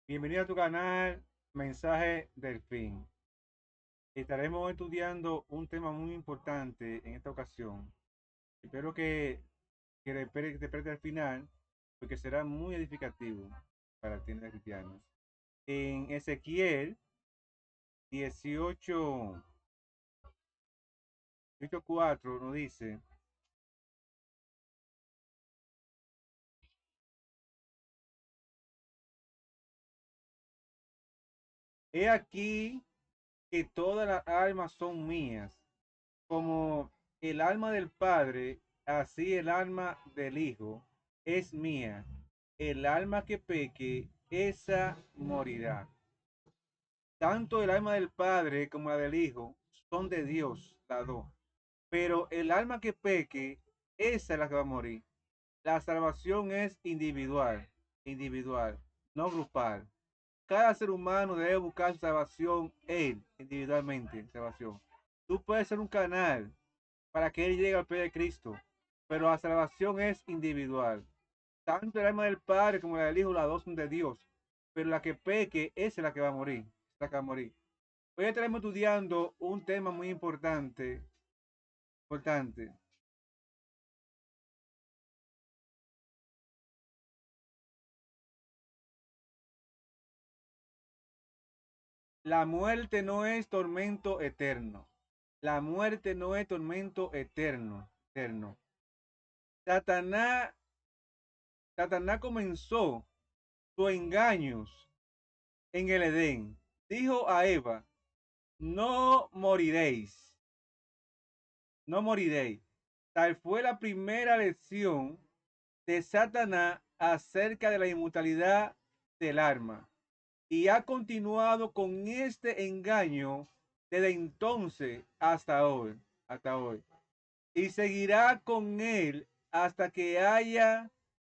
Bienvenido a tu canal Mensaje del Fin. Estaremos estudiando un tema muy importante en esta ocasión. Espero que te espere al final porque será muy edificativo para ti, cristianos. En Ezequiel 18, 4 nos dice: He aquí que todas las almas son mías, como el alma del Padre, así el alma del Hijo es mía. El alma que peque, esa morirá. Tanto el alma del Padre como la del Hijo son de Dios, las dos. Pero el alma que peque, esa es la que va a morir. La salvación es individual, no grupal. Cada ser humano debe buscar su salvación él, individualmente, salvación. Tú puedes ser un canal para que él llegue al pie de Cristo, pero la salvación es individual. Tanto el alma del Padre como la del Hijo, las dos son de Dios, pero la que peque, esa es la que va a morir, la que va a morir. Hoy estaremos estudiando un tema muy importante. La muerte no es tormento eterno. La muerte no es tormento eterno. Satanás, Satanás comenzó sus engaños en el Edén. Dijo a Eva: no moriréis, no moriréis. Tal fue la primera lección de Satanás acerca de la inmortalidad del alma. Y ha continuado con este engaño desde entonces hasta hoy. Y seguirá con él hasta que haya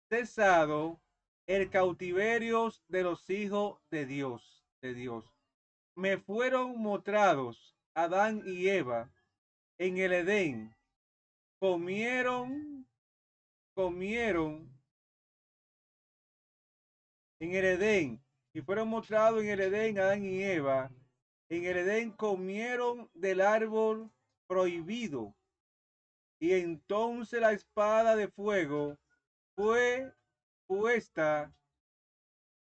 cesado el cautiverio de los hijos de Dios. Me fueron mostrados Adán y Eva en el Edén. Comieron, comieron en el Edén. Y fueron mostrados en el Edén Adán y Eva. En el Edén comieron del árbol prohibido. Y entonces la espada de fuego fue puesta,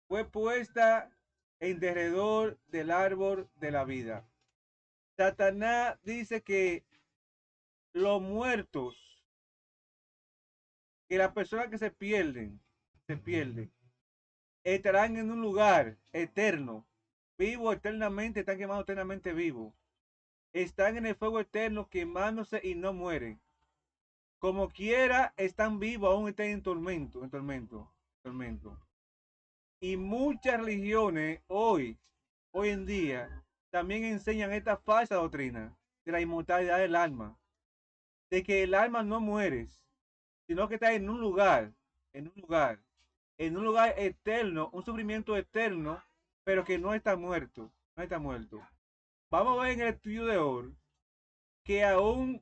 fue puesta en derredor del árbol de la vida. Satanás dice que los muertos, que las personas que se pierden, estarán en un lugar eterno, vivo eternamente, están quemados eternamente vivos. Están en el fuego eterno quemándose y no mueren. Como quiera, están vivos, aún están en tormento. Y muchas religiones hoy en día, también enseñan esta falsa doctrina de la inmortalidad del alma, de que el alma no muere, sino que está en un lugar, en un lugar eterno, un sufrimiento eterno, pero que no está muerto, no está muerto. Vamos a ver en el estudio de hoy que aún,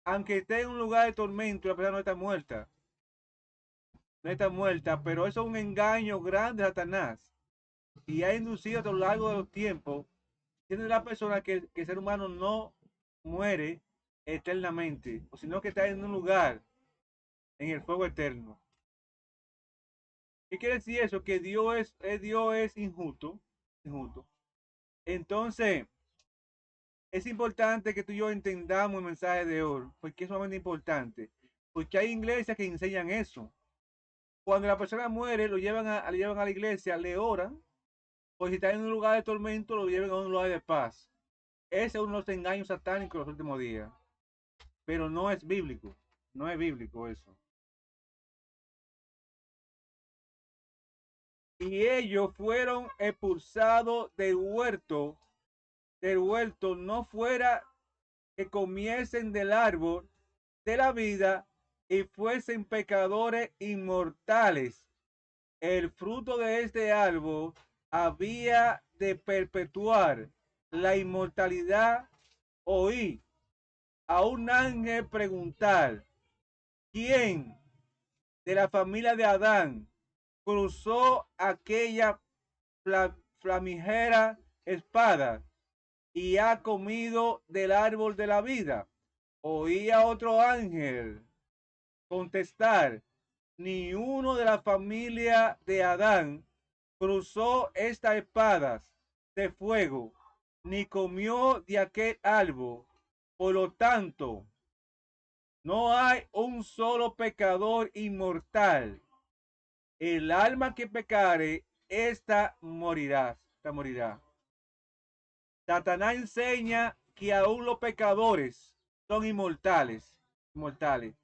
aunque esté en un lugar de tormento, la persona no está muerta, no está muerta, pero eso es un engaño grande de Satanás y ha inducido a lo largo de los tiempos, tiene la persona que el ser humano no muere eternamente, o sino que está en un lugar, en el fuego eterno. ¿Qué quiere decir eso? Que Dios es injusto. Entonces, es importante que tú y yo entendamos el mensaje de hoy, porque es sumamente importante. Porque hay iglesias que enseñan eso. Cuando la persona muere, lo llevan a la iglesia, le oran, o si está en un lugar de tormento, lo llevan a un lugar de paz. Ese es uno de los engaños satánicos de los últimos días. Pero no es bíblico. No es bíblico eso. Y ellos fueron expulsados del huerto, no fuera que comiesen del árbol de la vida y fuesen pecadores inmortales. El fruto de este árbol había de perpetuar la inmortalidad. Oí a un ángel preguntar: ¿quién de la familia de Adán cruzó aquella flamígera espada y ha comido del árbol de la vida. Oía otro ángel contestar, ni uno de la familia de Adán cruzó estas espadas de fuego, ni comió de aquel árbol. Por lo tanto, no hay un solo pecador inmortal. El alma que pecare, esta morirá. Esta morirá. Satanás enseña que aún los pecadores son inmortales. Inmortales.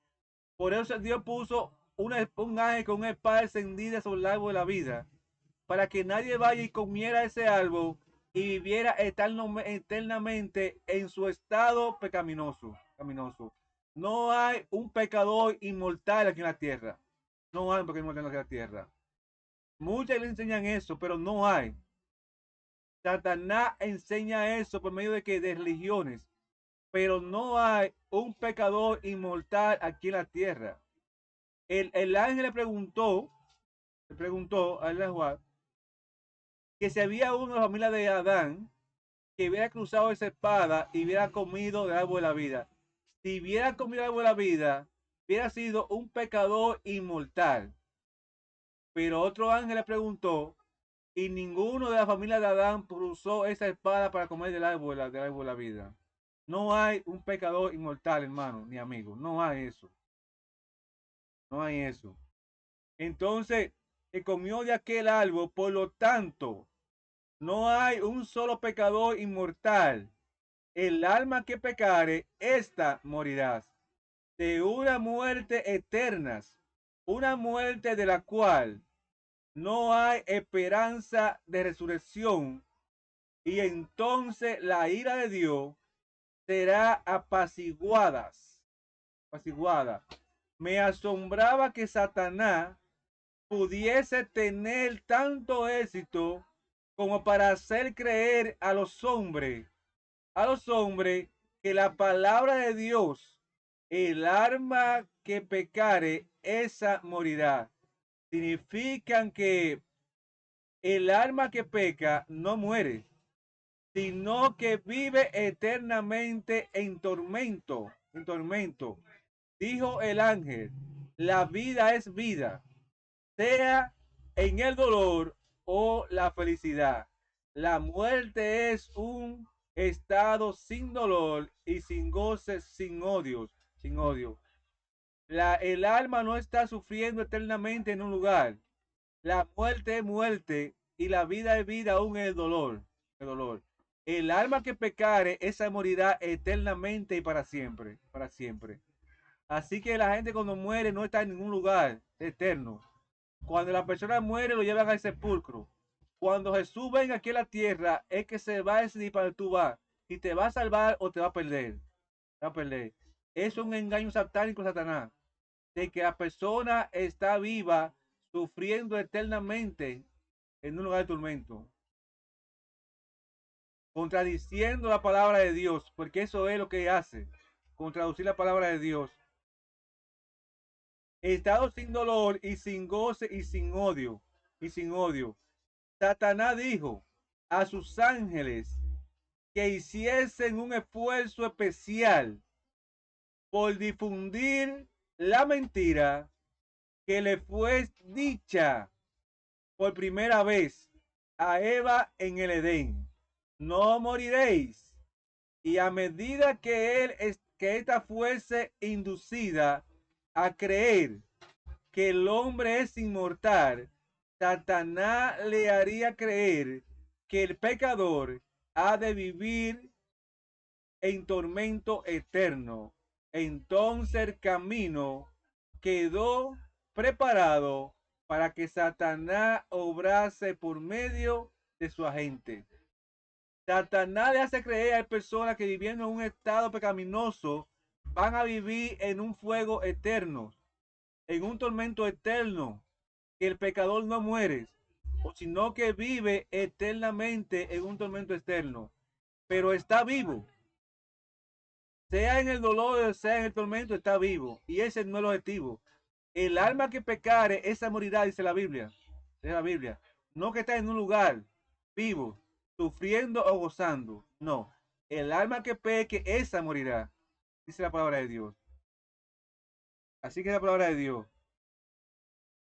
Por eso Dios puso un ángel con una espada encendida sobre el árbol de la vida, para que nadie vaya y comiera ese árbol y viviera eternamente en su estado pecaminoso. No hay un pecador inmortal aquí en la tierra. No hay un pecador inmortal aquí en la tierra. Muchas le enseñan eso, pero no hay. Satanás enseña eso por medio de que de religiones, pero no hay un pecador inmortal aquí en la tierra. El ángel le preguntó a Juan que si había uno de la familia de Adán que hubiera cruzado esa espada y hubiera comido del árbol de la vida. Si hubiera comido del árbol de la vida, hubiera sido un pecador inmortal. Pero otro ángel le preguntó, y ninguno de la familia de Adán cruzó esa espada para comer del árbol de la vida. No hay un pecador inmortal, hermano, ni amigo. No hay eso. No hay eso. Entonces, que comió de aquel árbol, por lo tanto, no hay un solo pecador inmortal. El alma que pecare, esta morirás. De una muerte eterna, una muerte de la cual no hay esperanza de resurrección, y entonces la ira de Dios será apaciguada. Me asombraba que Satanás pudiese tener tanto éxito como para hacer creer a los hombres que la palabra de Dios, el arma que pecare, esa morirá. Significan que el alma que peca no muere, sino que vive eternamente en tormento, en tormento. Dijo el ángel, la vida es vida, sea en el dolor o la felicidad. La muerte es un estado sin dolor y sin goce, sin odio, sin odio. El alma no está sufriendo eternamente en un lugar. La muerte es muerte y la vida es vida aún en el dolor. El dolor. El alma que pecare, esa morirá eternamente y para siempre, para siempre. Así que la gente cuando muere no está en ningún lugar eterno. Cuando la persona muere lo llevan al sepulcro. Cuando Jesús venga aquí a la tierra es que se va a decidir para tú vas. Si te va a salvar o te va a perder. Te va a perder. Es un engaño satánico, Satanás, de que la persona está viva sufriendo eternamente en un lugar de tormento, contradiciendo la palabra de Dios, porque eso es lo que hace, contraducir la palabra de Dios. Estado sin dolor y sin goce y sin odio, y sin odio. Satanás dijo a sus ángeles que hiciesen un esfuerzo especial por difundir la mentira que le fue dicha por primera vez a Eva en el Edén. No moriréis. Y a medida que ésta fuese inducida a creer que el hombre es inmortal, Satanás le haría creer que el pecador ha de vivir en tormento eterno. Entonces el camino quedó preparado para que Satanás obrase por medio de su agente. Satanás le hace creer a personas que viviendo en un estado pecaminoso van a vivir en un fuego eterno, en un tormento eterno, que el pecador no muere, o sino que vive eternamente en un tormento eterno, pero está vivo. Sea en el dolor, sea en el tormento, está vivo. Y ese no es el objetivo. El alma que pecare, esa morirá, dice la Biblia. Dice la Biblia. No que está en un lugar vivo, sufriendo o gozando. No. El alma que peque, esa morirá. Dice la palabra de Dios. Así que es la palabra de Dios.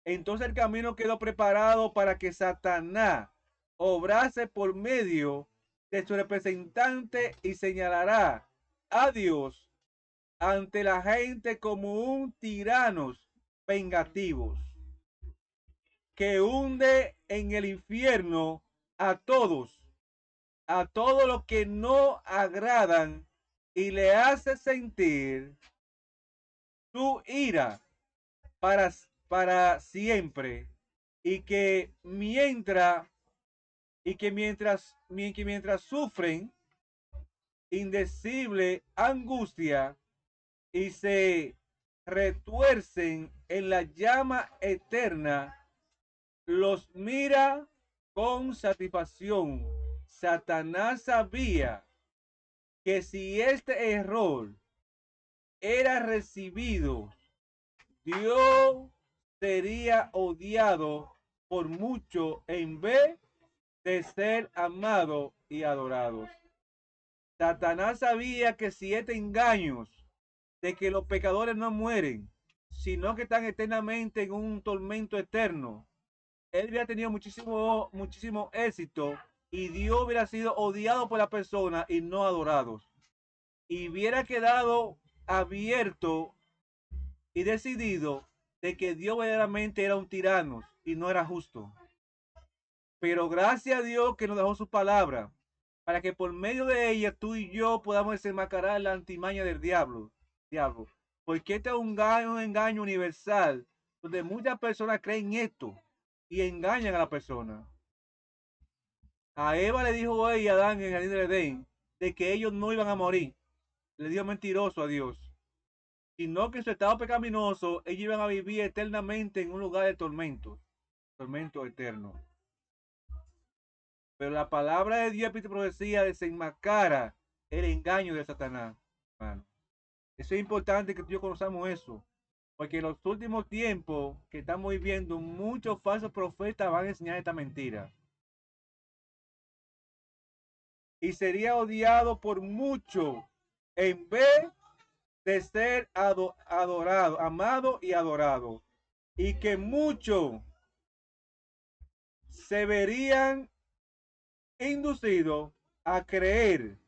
Entonces el camino quedó preparado para que Satanás obrase por medio de su representante y señalará a Dios ante la gente como un tirano vengativos que hunde en el infierno a todos los que no agradan y le hace sentir su ira para, para siempre y que mientras sufren indecible angustia y se retuercen en la llama eterna, los mira con satisfacción. Satanás sabía que si este error era recibido, Dios sería odiado por mucho en vez de ser amado y adorado. Satanás sabía que si este engaño de que los pecadores no mueren, sino que están eternamente en un tormento eterno, él hubiera tenido muchísimo éxito y Dios hubiera sido odiado por la persona y no adorado. Y hubiera quedado abierto y decidido de que Dios verdaderamente era un tirano y no era justo. Pero gracias a Dios que nos dejó su palabra, para que por medio de ella tú y yo podamos desenmascarar la antimaña del diablo. Porque este es un engaño universal, donde muchas personas creen esto y engañan a la persona. A Eva le dijo a ella, Adán en el jardín del Edén, de que ellos no iban a morir. Le dijo mentiroso a Dios, sino que en su estado pecaminoso ellos iban a vivir eternamente en un lugar de tormento eterno. Pero la palabra de Dios y profecía desenmascara el engaño de Satanás, hermano. Eso es importante que tú y yo conozcamos eso. Porque en los últimos tiempos que estamos viviendo, muchos falsos profetas van a enseñar esta mentira. Y sería odiado por muchos en vez de ser adorado, amado y adorado. Y que muchos se verían inducidos a creer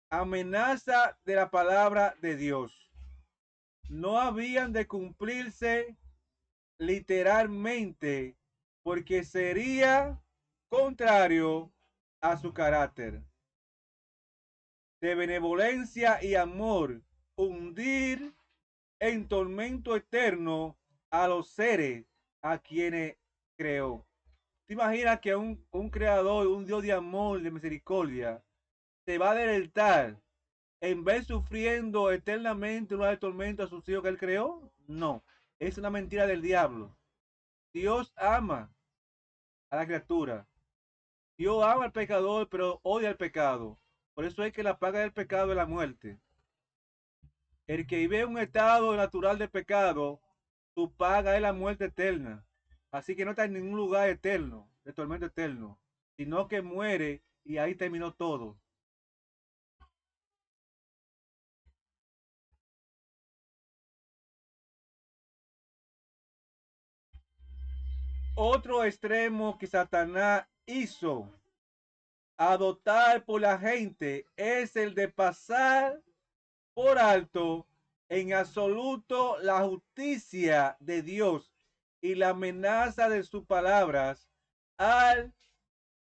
amenaza de la palabra de Dios. No habían de cumplirse literalmente porque sería contrario a su carácter de benevolencia y amor, hundir en tormento eterno a los seres a quienes creó. ¿Te imaginas que un creador, un Dios de amor, de misericordia, se va a deleitar en vez sufriendo eternamente una de tormento a sus hijos que él creó? No, es una mentira del diablo. Dios ama a la criatura. Dios ama al pecador, pero odia el pecado. Por eso es que la paga del pecado es la muerte. El que vive en un estado natural de pecado, su paga es la muerte eterna. Así que no está en ningún lugar eterno, de tormento eterno, sino que muere y ahí terminó todo. Otro extremo que Satanás hizo adoptar por la gente es el de pasar por alto en absoluto la justicia de Dios y la amenaza de sus palabras al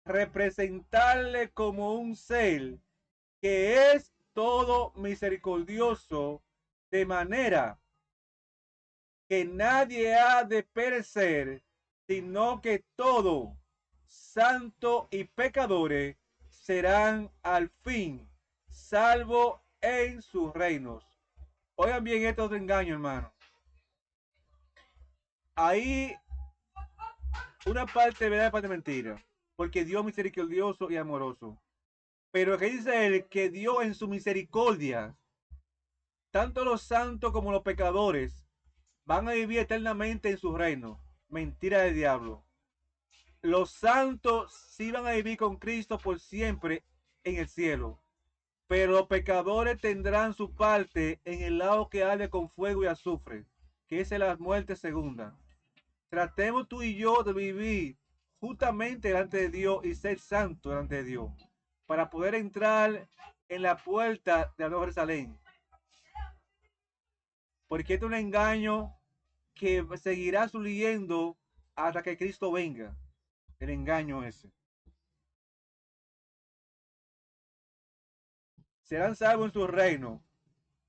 representarle como un ser que es todo misericordioso, de manera que nadie ha de perecer, sino que todo, santo y pecadores, serán al fin salvo en sus reinos. Oigan bien, esto es otro engaño, hermano. Ahí una parte de verdad y parte de mentira, porque Dios es misericordioso y amoroso. Pero que dice él que Dios en su misericordia, tanto los santos como los pecadores, van a vivir eternamente en su reino. Mentira del diablo. Los santos sí van a vivir con Cristo por siempre en el cielo. Pero los pecadores tendrán su parte en el lago que arde con fuego y azufre, que es la muerte segunda. Tratemos tú y yo de vivir justamente delante de Dios y ser santos delante de Dios, para poder entrar en la puerta de la Nueva Jerusalén. Porque este es un engaño que seguirá subiendo hasta que Cristo venga. El engaño ese. Serán salvos en su reino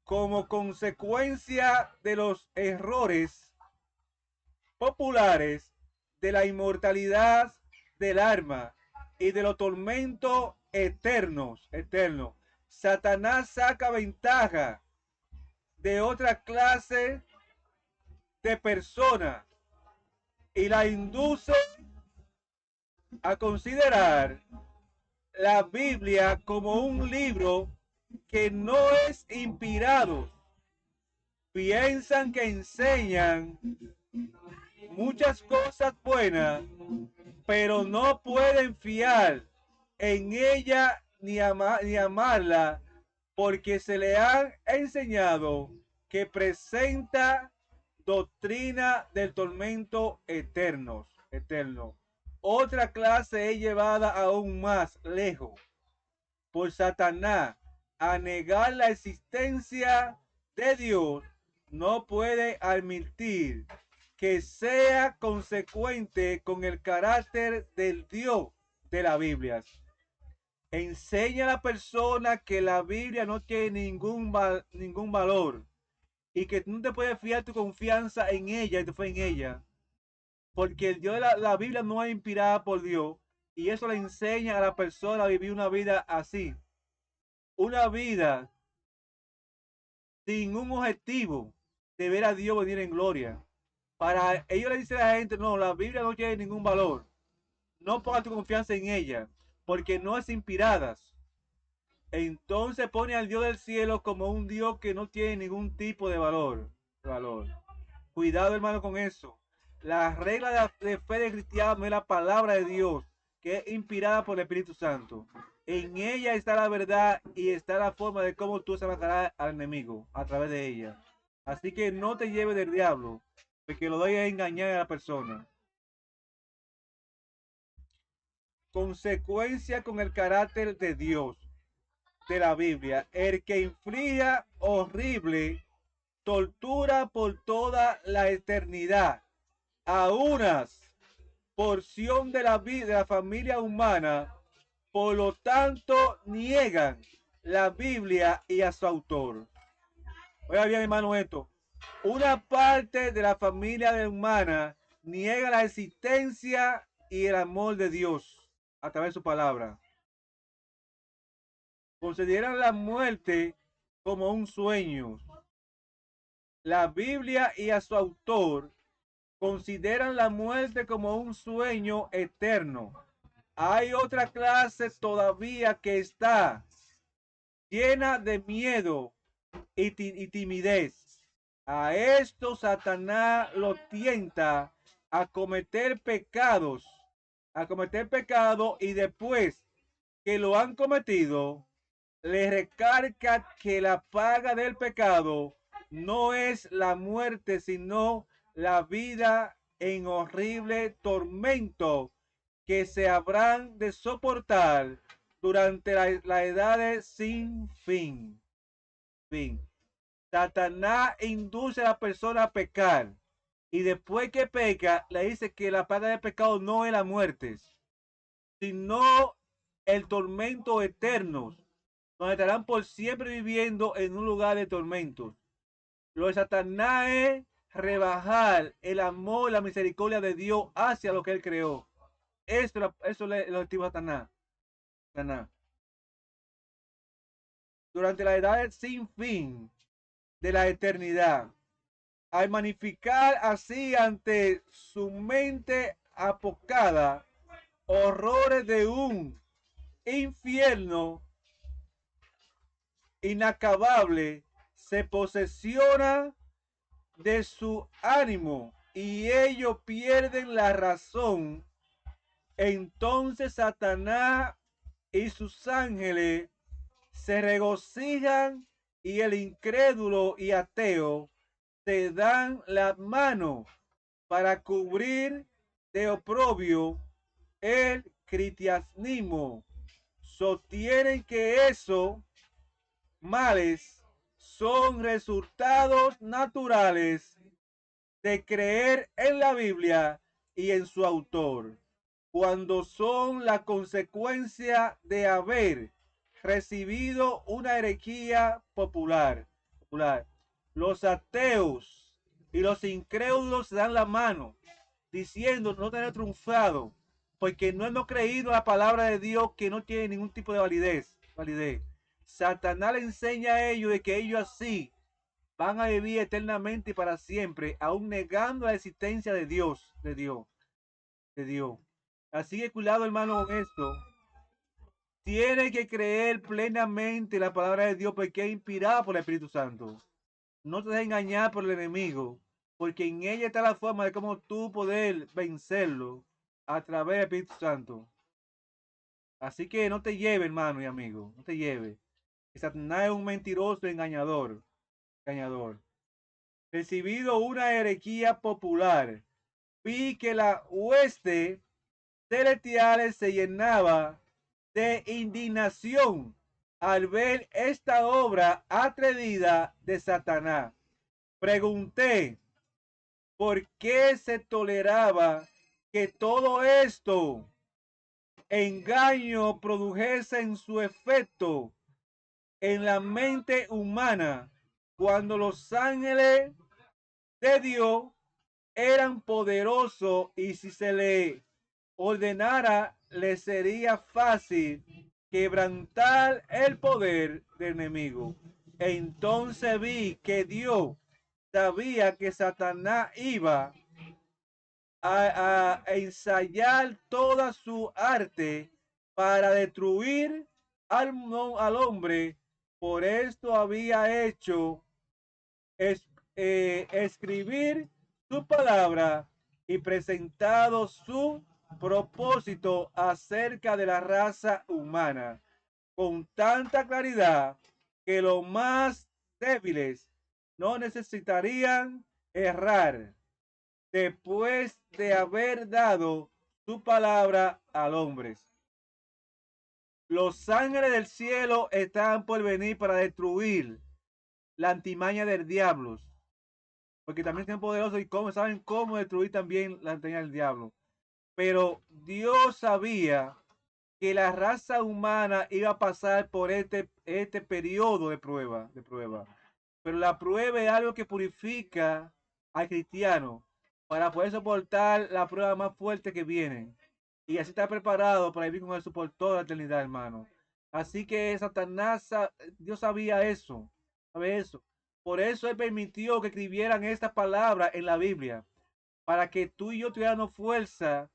como consecuencia de los errores populares, de la inmortalidad del alma y de los tormentos eternos. Satanás saca ventaja de otra clase de personas y la induce a considerar la Biblia como un libro que no es inspirado. Piensan que enseñan muchas cosas buenas, pero no pueden fiar en ella ni amarla, porque se le han enseñado que presenta doctrina del tormento eterno. Otra clase es llevada aún más lejos por Satanás a negar la existencia de Dios. No puede admitir que sea consecuente con el carácter del Dios de la Biblia. Enseña a la persona que la Biblia no tiene ningún valor y que tú no te puedes fiar tu confianza en ella y tu fe en ella, porque el Dios de la Biblia no es inspirada por Dios, y eso le enseña a la persona a vivir una vida así, una vida sin un objetivo de ver a Dios venir en gloria. Para ellos le dicen a la gente, no, la Biblia no tiene ningún valor. No pongas tu confianza en ella, porque no es inspirada. Entonces pone al Dios del cielo como un Dios que no tiene ningún tipo de valor. Cuidado, hermano, con eso. La regla de fe de cristiano es la palabra de Dios, que es inspirada por el Espíritu Santo. En ella está la verdad y está la forma de cómo tú se matarás al enemigo a través de ella. Así que no te lleves del diablo, porque lo doy a engañar a la persona. Consecuencia con el carácter de Dios de la Biblia. El que inflija horrible tortura por toda la eternidad a unas porción de la vida de la familia humana, por lo tanto niegan la Biblia y a su autor. Oiga bien, hermano, esto. Una parte de la familia humana niega la existencia y el amor de Dios a través de su palabra. Consideran la muerte como un sueño. La Biblia y a su autor consideran la muerte como un sueño eterno. Hay otra clase todavía que está llena de miedo y timidez. A esto Satanás lo tienta a cometer pecados, y después que lo han cometido, le recarga que la paga del pecado no es la muerte, sino la vida en horrible tormento que se habrán de soportar durante la edad sin fin. Satanás induce a la persona a pecar, y después que peca le dice que la paga del pecado no es la muerte, sino el tormento eterno, donde estarán por siempre viviendo en un lugar de tormentos. Lo de Satanás es rebajar el amor y la misericordia de Dios hacia lo que él creó. Eso es el objetivo de Satanás. Durante la edad sin fin de la eternidad, al magnificar así ante su mente apocada horrores de un infierno inacabable, se posesiona de su ánimo y ellos pierden la razón, entonces Satanás y sus ángeles se regocijan y el incrédulo y ateo se dan la mano para cubrir de oprobio el cristianismo. Sostienen que esos males son resultados naturales de creer en la Biblia y en su autor, cuando son la consecuencia de haber recibido una herejía popular. Los ateos y los incrédulos se dan la mano, diciendo no tener triunfado, porque no hemos creído la palabra de Dios que no tiene ningún tipo de validez. Satanás le enseña a ellos de que ellos así van a vivir eternamente y para siempre, aún negando la existencia de Dios. Así que cuidado, hermano, con esto. Tiene que creer plenamente la palabra de Dios porque es inspirada por el Espíritu Santo. No te dejes engañar por el enemigo, porque en ella está la forma de cómo tú poder vencerlo a través del Espíritu Santo. Así que no te lleve, hermano y amigo, no te lleve. Satanás es un mentiroso engañador. Recibido una herejía popular, vi que la hueste celestiales se llenaba de indignación al ver esta obra atrevida de Satanás. Pregunté por qué se toleraba que todo esto engaño produjese en su efecto en la mente humana cuando los ángeles de Dios eran poderosos y si se le ordenara le sería fácil quebrantar el poder del enemigo. Entonces vi que Dios sabía que Satanás iba a ensayar toda su arte para destruir al hombre. Por esto había hecho es, escribir su palabra y presentado su propósito acerca de la raza humana con tanta claridad que los más débiles no necesitarían errar después de haber dado su palabra al hombre. Los ángeles del cielo están por venir para destruir la antimaña del diablo, porque también son poderosos y saben cómo destruir también la antimaña del diablo. Pero Dios sabía que la raza humana iba a pasar por este periodo de prueba. Pero la prueba es algo que purifica al cristiano para poder soportar la prueba más fuerte que viene. Y así está preparado para vivir con Jesús por toda la eternidad, hermano. Así que Satanás, Dios sabía eso, sabe eso. Por eso Él permitió que escribieran esta palabra en la Biblia, para que tú y yo tuviéramos fuerza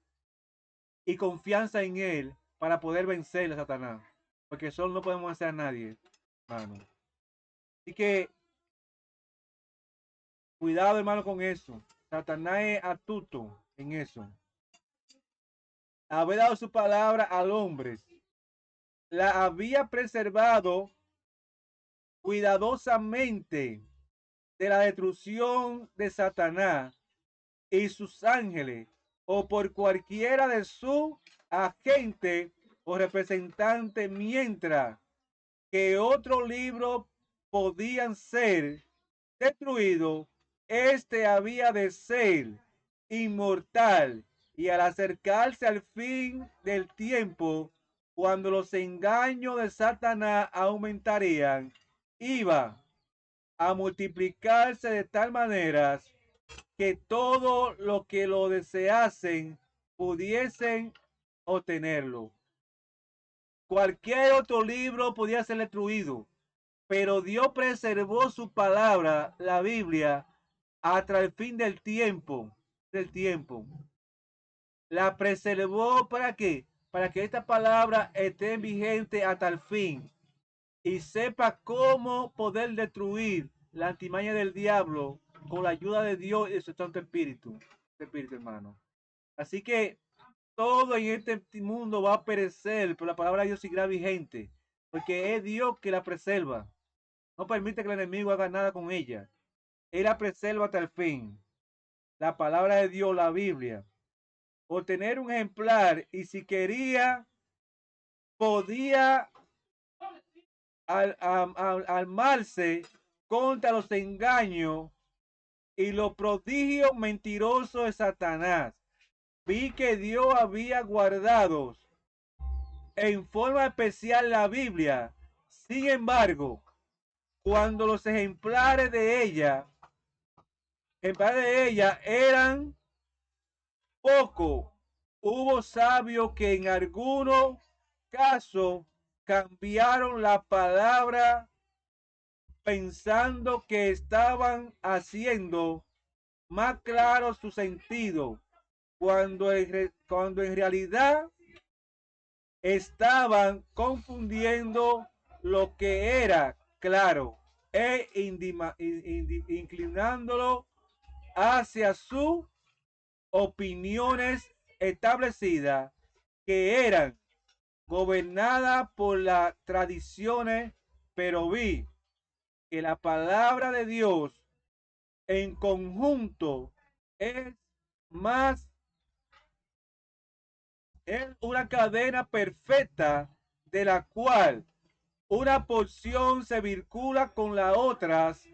y confianza en Él para poder vencer a Satanás. Porque solo no podemos hacer a nadie, hermano. Así que cuidado, hermano, con eso. Satanás es astuto en eso. Haber dado su palabra al hombre, la había preservado cuidadosamente de la destrucción de Satanás y sus ángeles o por cualquiera de sus agentes o representantes, mientras que otros libros podían ser destruidos, este había de ser inmortal y al acercarse al fin del tiempo, cuando los engaños de Satanás aumentarían, iba a multiplicarse de tal manera que todo lo que lo deseasen pudiesen obtenerlo. Cualquier otro libro podía ser destruido, pero Dios preservó su palabra, la Biblia, hasta el fin del tiempo. La preservó ¿para qué? Para que esta palabra esté vigente hasta el fin y sepa cómo poder destruir la antimaña del diablo con la ayuda de Dios y de su Santo Espíritu, hermano. Así que todo en este mundo va a perecer, pero la palabra de Dios seguirá vigente, porque es Dios que la preserva. No permite que el enemigo haga nada con ella. Él la preserva hasta el fin. La palabra de Dios, la Biblia. Por tener un ejemplar, y si quería, podía armarse contra los engaños y los prodigios mentirosos de Satanás. Vi que Dios había guardado en forma especial la Biblia. Sin embargo, cuando los ejemplares de ella eran pocos, hubo sabios que en algunos casos cambiaron la palabra pensando que estaban haciendo más claro su sentido, cuando en realidad estaban confundiendo lo que era claro e inclinándolo hacia sus opiniones establecidas, que eran gobernadas por las tradiciones, pero vi que la palabra de Dios en conjunto es más, es una cadena perfecta de la cual una porción se vincula con las otras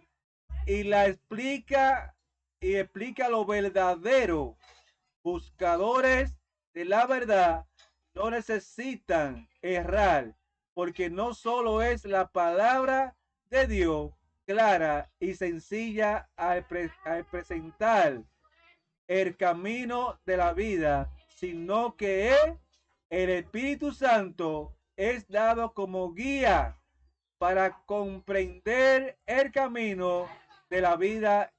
y la explica lo verdadero. Buscadores de la verdad no necesitan errar, porque no solo es la palabra de Dios clara y sencilla al presentar el camino de la vida, sino que el Espíritu Santo es dado como guía para comprender el camino de la vida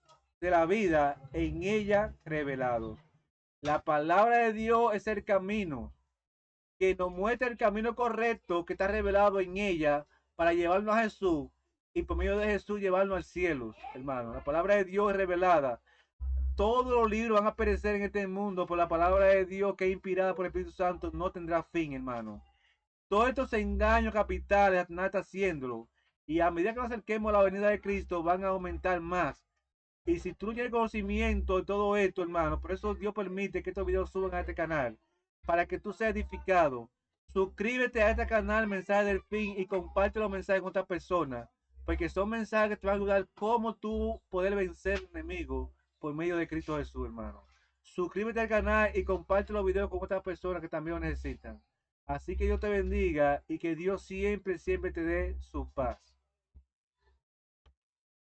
en ella revelado. La palabra de Dios es el camino que nos muestra el camino correcto que está revelado en ella para llevarnos a Jesús y por medio de Jesús llevarnos al cielo, hermano. La palabra de Dios es revelada. Todos los libros van a perecer en este mundo, por la palabra de Dios que es inspirada por el Espíritu Santo no tendrá fin, hermano. Todos estos engaños capitales, nada está haciéndolo. Y a medida que nos acerquemos a la venida de Cristo, van a aumentar más. Y si tú tienes conocimiento de todo esto, hermano, por eso Dios permite que estos videos suban a este canal, para que tú seas edificado. Suscríbete a este canal, Mensaje del Fin, y comparte los mensajes con otras personas, porque son mensajes que te van a ayudar cómo tú poder vencer al enemigo por medio de Cristo Jesús, hermano. Suscríbete al canal y comparte los videos con otras personas que también lo necesitan. Así que Dios te bendiga y que Dios siempre, siempre te dé su paz.